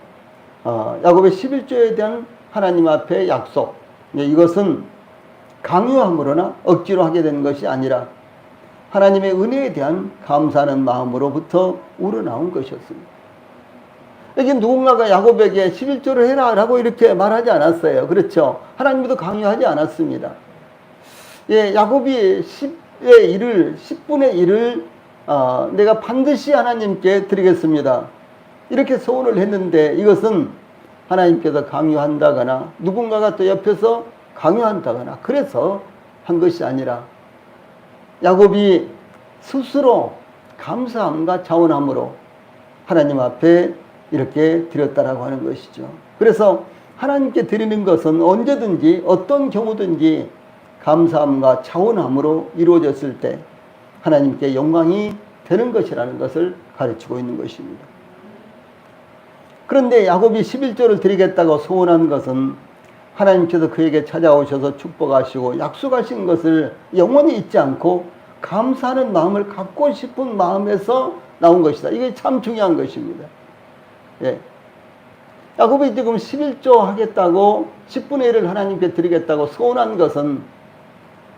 야곱의 11조에 대한 하나님 앞의 약속, 이것은 강요함으로나 억지로 하게 된 것이 아니라 하나님의 은혜에 대한 감사하는 마음으로부터 우러나온 것이었습니다. 여기 누군가가 야곱에게 11조를 해라 라고 이렇게 말하지 않았어요. 그렇죠? 하나님도 강요하지 않았습니다. 야곱이 10분의 1을 내가 반드시 하나님께 드리겠습니다 이렇게 소원을 했는데 이것은 하나님께서 강요한다거나 누군가가 또 옆에서 강요한다거나 그래서 한 것이 아니라 야곱이 스스로 감사함과 자원함으로 하나님 앞에 이렇게 드렸다라고 하는 것이죠. 그래서 하나님께 드리는 것은 언제든지 어떤 경우든지 감사함과 자원함으로 이루어졌을 때 하나님께 영광이 되는 것이라는 것을 가르치고 있는 것입니다. 그런데 야곱이 11조를 드리겠다고 소원한 것은 하나님께서 그에게 찾아오셔서 축복하시고 약속하신 것을 영원히 잊지 않고 감사하는 마음을 갖고 싶은 마음에서 나온 것이다. 이게 참 중요한 것입니다. 예. 야곱이 지금 11조 하겠다고 10분의 1을 하나님께 드리겠다고 소원한 것은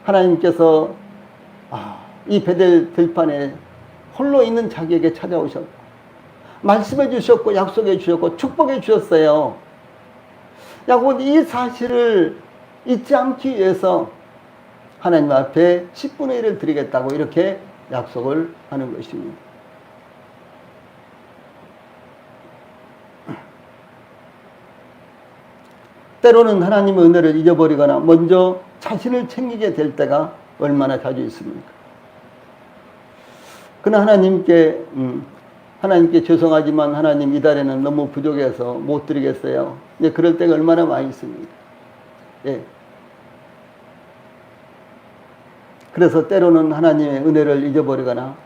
하나님께서 이 베델 들판에 홀로 있는 자기에게 찾아오셨고 말씀해 주셨고 약속해 주셨고 축복해 주셨어요. 야곱은 이 사실을 잊지 않기 위해서 하나님 앞에 10분의 1을 드리겠다고 이렇게 약속을 하는 것입니다. 때로는 하나님의 은혜를 잊어버리거나 먼저 자신을 챙기게 될 때가 얼마나 자주 있습니까? 그러나 하나님께 죄송하지만 하나님 이 달에는 너무 부족해서 못 드리겠어요. 네, 그럴 때가 얼마나 많이 있습니까? 예. 그래서 때로는 하나님의 은혜를 잊어버리거나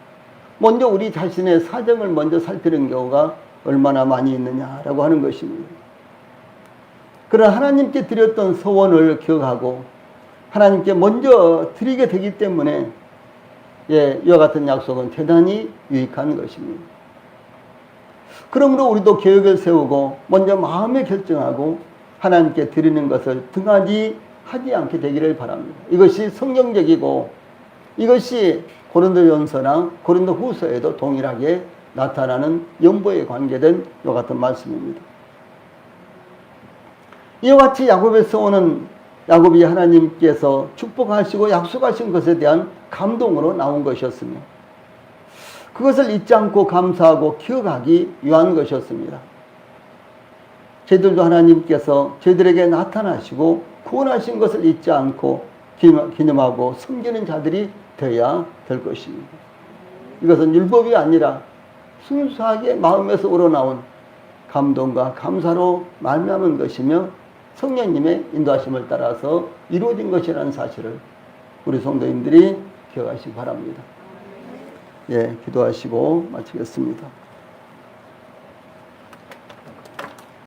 먼저 우리 자신의 사정을 먼저 살피는 경우가 얼마나 많이 있느냐라고 하는 것입니다. 그러나 하나님께 드렸던 소원을 기억하고 하나님께 먼저 드리게 되기 때문에 이와 같은 약속은 대단히 유익한 것입니다. 그러므로 우리도 계획을 세우고 먼저 마음에 결정하고 하나님께 드리는 것을 등한히 하지 않게 되기를 바랍니다. 이것이 성경적이고 이것이 고린도전서나 고린도후서에도 동일하게 나타나는 연보에 관계된 이와 같은 말씀입니다. 이와 같이 야곱의 소원은 야곱이 하나님께서 축복하시고 약속하신 것에 대한 감동으로 나온 것이었으며 그것을 잊지 않고 감사하고 기억하기 위한 것이었습니다. 저희들도 하나님께서 저희들에게 나타나시고 구원하신 것을 잊지 않고 기념하고 섬기는 자들이 되어야 될 것입니다. 이것은 율법이 아니라 순수하게 마음에서 우러나온 감동과 감사로 말미암은 것이며 성령님의 인도하심을 따라서 이루어진 것이라는 사실을 우리 성도님들이 기억하시기 바랍니다. 예, 기도하시고 마치겠습니다.